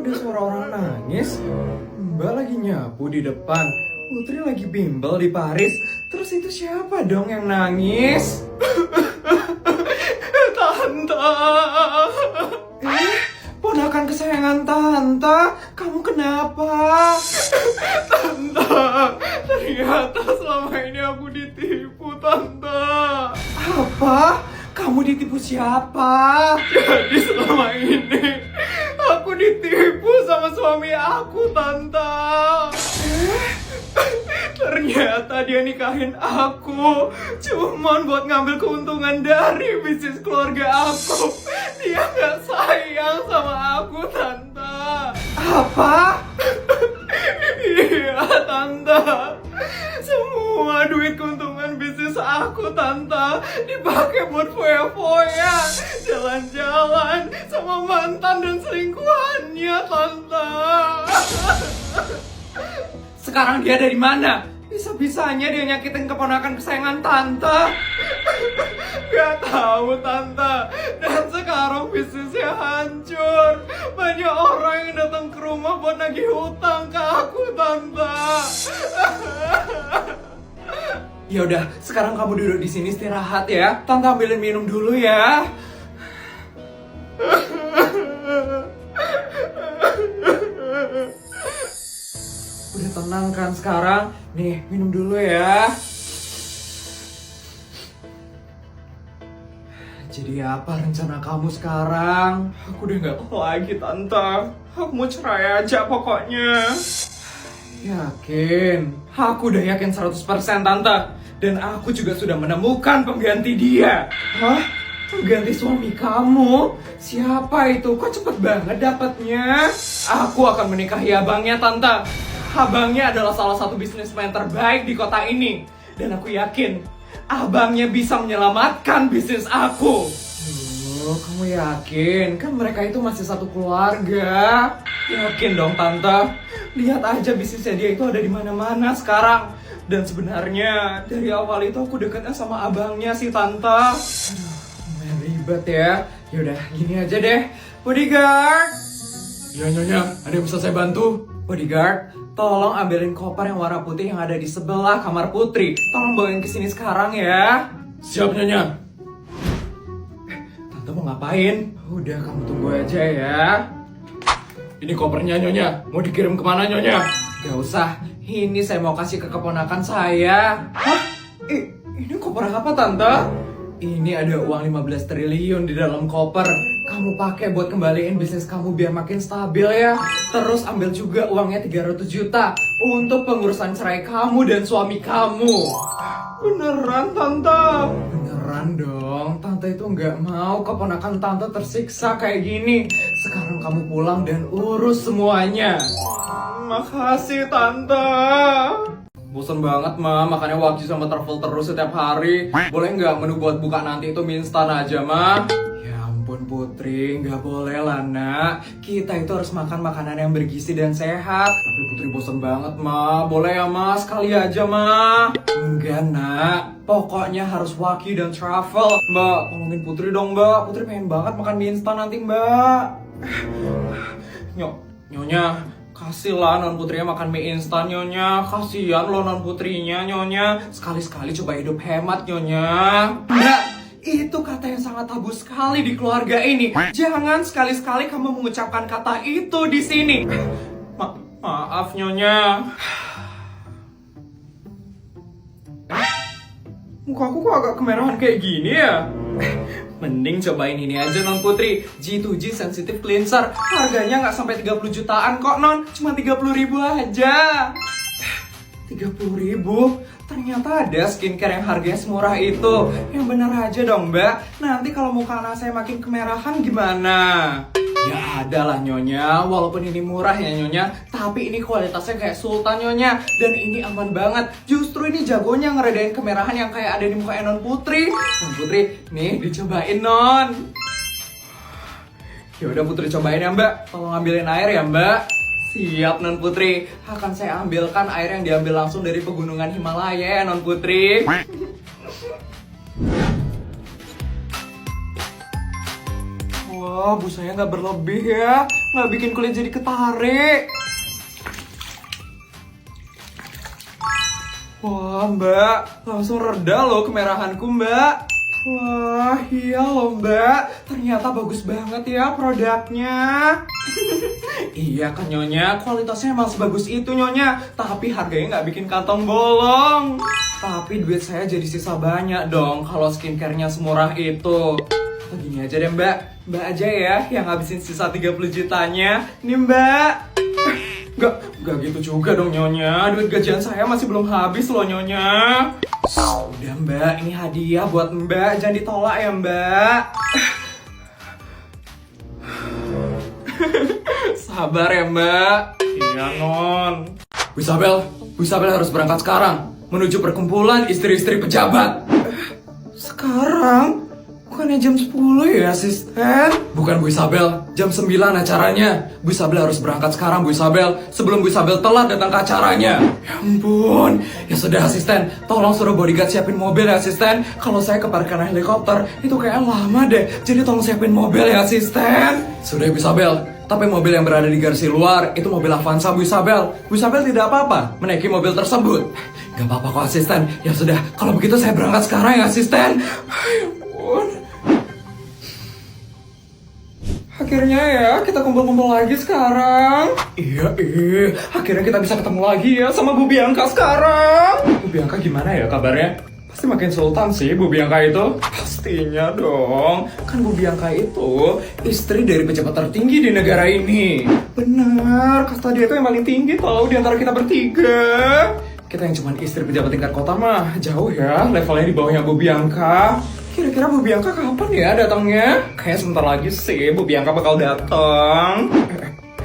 ada suara orang nangis. Mbak lagi nyapu di depan, Putri lagi bimbel di Paris. Terus itu siapa dong yang nangis? Tante. Ponakan kesayangan Tante, kamu kenapa? Tante, ternyata selama ini aku ditipu, Tante. Apa? Kamu ditipu siapa? Jadi selama ini aku ditipu sama suami aku, Tante. Ternyata dia nikahin aku cuman buat ngambil keuntungan dari bisnis keluarga aku. Dia gak sayang sama aku, Tante. Apa? Iya, Tante. Semua duit keuntungan bisnis aku, Tante, dipakai buat foya-foya, jalan-jalan sama mantan dan selingkuhannya, Tante. Sekarang dia dari mana? Bisa-bisanya dia nyakitin keponakan kesayangan Tante. Gak tahu, Tante. Dan sekarang bisnisnya hancur. Banyak orang yang datang ke rumah buat nagih hutang ke aku, Tante. Ya udah, sekarang kamu duduk di sini istirahat ya. Tante ambilin minum dulu ya. Udah tenang kan sekarang? Nih, minum dulu ya. Jadi apa rencana kamu sekarang? Aku udah gak tahu lagi, Tante. Aku mau cerai aja pokoknya. Yakin? Aku udah yakin 100% Tante. Dan aku juga sudah menemukan pengganti dia. Hah? Pengganti suami kamu? Siapa itu? Kok cepet banget dapatnya? Aku akan menikahi abangnya, Tante. Abangnya adalah salah satu bisnismen terbaik di kota ini. Dan aku yakin abangnya bisa menyelamatkan bisnis aku. Kamu yakin? Kan mereka itu masih satu keluarga. Yakin dong, Tante. Lihat aja bisnisnya dia itu ada di mana-mana sekarang. Dan sebenarnya dari awal itu aku dekatnya sama abangnya sih, Tante. Lumayan ribet ya. Yaudah, gini aja deh. Bodyguard. Ya, Nyonya, ada yang bisa saya bantu? Bodyguard, tolong ambilin koper yang warna putih yang ada di sebelah kamar Putri. Tolong bawain ke sini sekarang ya. Siap, Nyonya. Tante mau ngapain? Udah, kamu tunggu aja ya. Ini kopernya, Nyonya. Mau dikirim kemana, Nyonya? Gak usah. Ini saya mau kasih ke keponakan saya. Hah? Ini koper apa, Tante? Ini ada uang 15 triliun di dalam koper. Kamu pakai buat kembaliin bisnis kamu biar makin stabil ya. Terus ambil juga uangnya 300 juta untuk pengurusan cerai kamu dan suami kamu. Beneran, Tante? Beneran dong. Tante itu nggak mau keponakan Tante tersiksa kayak gini. Sekarang kamu pulang dan urus semuanya. Makasih, Tante. Bosan banget, Ma. Makanya wajib sama travel terus setiap hari. Boleh nggak menu buat buka nanti itu mie instan aja, Ma? Ya ampun, Putri. Nggak boleh lah, Nak. Kita itu harus makan makanan yang bergizi dan sehat. Tapi Putri bosan banget, Ma. Boleh ya, Ma? Sekali aja, Ma. Enggak, Nak. Pokoknya harus waki dan travel. Mbak, tolongin Putri dong, Mbak. Putri pengen banget makan mie instan nanti, Mbak. Nyonya. Kasihlah non putrinya makan mie instan, Nyonya. Kasihan loh non putrinya, Nyonya. Sekali-sekali coba hidup hemat, Nyonya. Mbak, itu kata yang sangat tabu sekali di keluarga ini. Jangan sekali-sekali kamu mengucapkan kata itu di sini. Maaf, Nyonya. Mukaku kok agak kemerahan kayak gini ya? Mending cobain ini aja, Non Putri. G2G Sensitive Cleanser. Harganya nggak sampai 30 jutaan kok, Non. Cuma 30.000 aja. 30.000? Ternyata ada skincare yang harganya semurah itu. Yang bener aja dong, Mbak. Nanti kalau muka anak saya makin kemerahan gimana? Ya ada lah, Nyonya. Walaupun ini murah ya, Nyonya, tapi ini kualitasnya kayak sultan, Nyonya. Dan ini aman banget. Justru ini jagonya ngeredain kemerahan yang kayak ada di muka Non Putri. Non Putri, nih dicobain, Non. Yaudah Putri cobain ya, Mbak. Tolong ambilin air ya, Mbak. Siap, Non Putri. Akan saya ambilkan air yang diambil langsung dari pegunungan Himalaya ya, Non Putri. Wah, busanya nggak berlebih ya. Nggak bikin kulit jadi ketarik. Wah, Mbak. Langsung reda loh kemerahanku, Mbak. Wah, iya loh, Mbak. Ternyata bagus banget ya produknya. Iya kan, Nyonya. Kualitasnya emang sebagus itu, Nyonya. Tapi harganya nggak bikin kantong bolong. Tapi duit saya jadi sisa banyak dong kalau skincare-nya semurah itu. Gini aja deh, Mbak. Mbak aja ya yang ngabisin sisa 30 jutanya. Nih, Mbak. Gak gitu juga dong, Nyonya. Duit gajian saya masih belum habis loh, Nyonya. Udah, Mbak. Ini hadiah buat Mbak. Jangan ditolak ya, Mbak. Sabar ya, Mbak. Iya, Non. Bu Isabel harus berangkat sekarang. Menuju perkumpulan istri-istri pejabat. Sekarang? Bukannya jam 10 ya, asisten? Bukan, Bu Isabel. Jam 9 acaranya. Bu Isabel harus berangkat sekarang, Bu Isabel. Sebelum Bu Isabel telat datang ke acaranya. Ya ampun. Ya sudah, asisten. Tolong suruh bodyguard siapin mobil ya, asisten. Kalau saya ke parkiran helikopter, itu kayak lama deh. Jadi tolong siapin mobil ya, asisten. Sudah, Bu Isabel. Tapi mobil yang berada di garasi luar, itu mobil Avanza, Bu Isabel. Bu Isabel tidak apa-apa menaiki mobil tersebut. Gak apa-apa kok, asisten. Ya sudah, kalau begitu saya berangkat sekarang ya, asisten. Ya ampun. Akhirnya ya, kita kumpul-kumpul lagi sekarang. Iya, akhirnya kita bisa ketemu lagi ya sama Bu Bianca sekarang. Bu Bianca gimana ya kabarnya? Pasti makin sultan sih Bu Bianca itu. Pastinya dong. Kan Bu Bianca itu istri dari pejabat tertinggi di negara ini. Benar, kasta dia itu yang paling tinggi tau di antara kita bertiga. Kita yang cuma istri pejabat tingkat kota mah jauh ya, levelnya di bawahnya Bu Bianca. Kira-kira Bu Bianca kapan ya datangnya? Kayaknya sebentar lagi sih Bu Bianca bakal datang.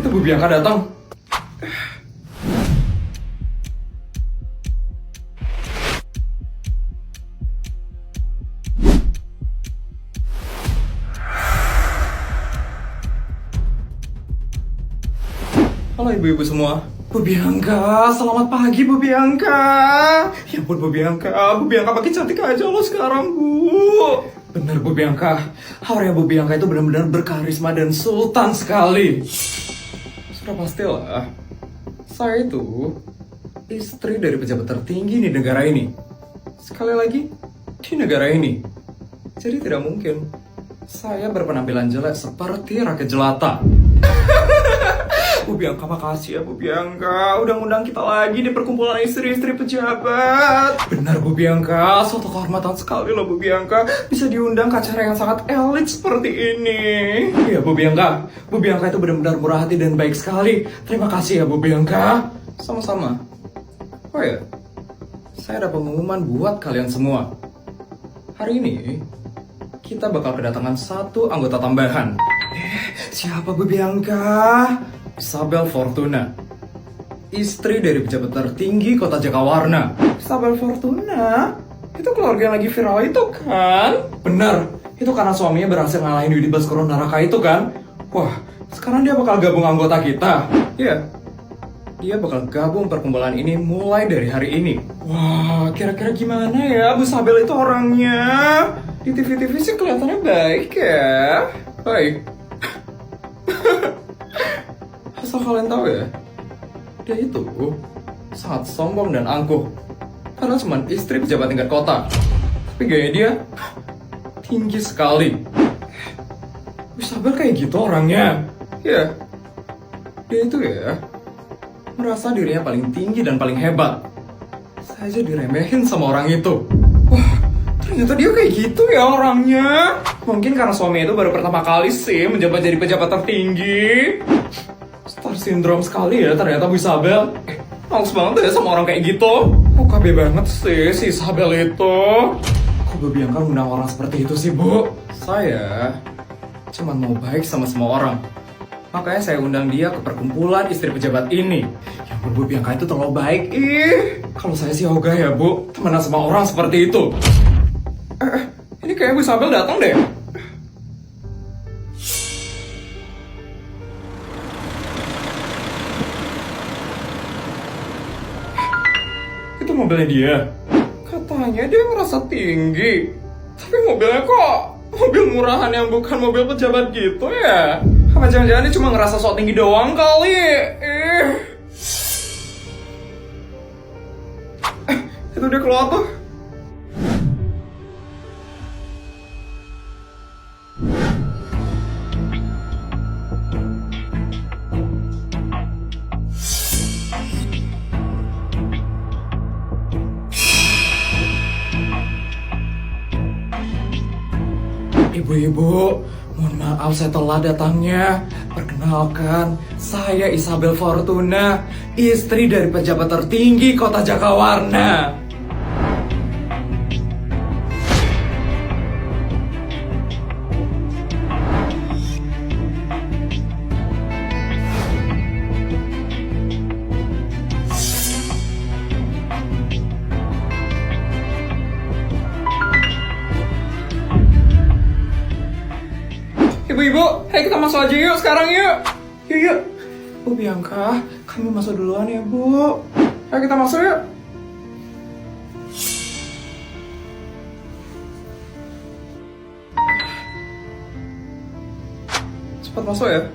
Itu Bu Bianca datang. Halo ibu-ibu semua. Bu Bianca, selamat pagi Bu Bianca. Ya ampun Bu Bianca makin cantik aja lo sekarang Bu. Bener Bu Bianca, auranya Bu Bianca itu benar-benar berkarisma dan sultan sekali. Sudah pastilah, saya itu istri dari pejabat tertinggi di negara ini. Sekali lagi, di negara ini. Jadi tidak mungkin saya berpenampilan jelek seperti rakyat jelata. Bu Bianca, makasih ya Bu Bianca udah ngundang kita lagi di perkumpulan istri-istri pejabat. Benar Bu Bianca, suatu kehormatan sekali loh Bu Bianca bisa diundang ke acara yang sangat elit seperti ini. Iya Bu Bianca itu benar-benar murah hati dan baik sekali. Terima kasih ya Bu Bianca. Sama-sama. Oh ya, saya ada pengumuman buat kalian semua. Hari ini kita bakal kedatangan satu anggota tambahan. Siapa Bu Bianca? Isabel Fortuna, istri dari pejabat tertinggi kota Jakawarna. Isabel Fortuna? Itu keluarga yang lagi viral itu kan? Benar, itu karena suaminya berhasil ngalahin Yudi Baskoro Naraka itu kan? Wah, sekarang dia bakal gabung anggota kita. Iya, dia bakal gabung perkumpulan ini mulai dari hari ini. Wah, kira-kira gimana ya Bu Isabel itu orangnya? Di TV-TV sih kelihatannya baik ya. Baik. Asal kalian tahu ya, dia itu sangat sombong dan angkuh. Karena cuma istri pejabat tingkat kota. Tapi gaya dia tinggi sekali. Isabel kayak gitu orangnya. Ya, dia itu ya merasa dirinya paling tinggi dan paling hebat. Saya aja diremehin sama orang itu. Wah, ternyata dia kayak gitu ya orangnya. Mungkin karena suami itu baru pertama kali sih menjabat jadi pejabat tertinggi. Star syndrome sekali ya ternyata Bu Isabel. Males banget ya sama orang kayak gitu. Kok KB banget sih si Isabel itu. Kok Bu Bianca ngundang orang seperti itu sih Bu? Saya cuma mau baik sama semua orang. Makanya saya undang dia ke perkumpulan istri pejabat ini. Ya ampun Bu Bianca itu terlalu baik. Kalau saya sih ogah ya Bu, temenan sama orang seperti itu. Ini kayak Bu Isabel datang deh. Mobilnya dia. Katanya dia merasa tinggi. Tapi mobilnya kok Mobil murahan yang bukan mobil pejabat gitu ya? Apa jangan-jangan dia cuma ngerasa sok tinggi doang kali? Itu dia keluar tuh. Ibu-ibu, mohon maaf saya telat datangnya. Perkenalkan, saya Isabel Fortuna, istri dari pejabat tertinggi kota Jakawarna. Ibu-ibu, ayo kita masuk aja yuk sekarang yuk. Yuk. Bu Bianca, kami masuk duluan ya Bu. Ayo kita masuk yuk. Cepat masuk ya.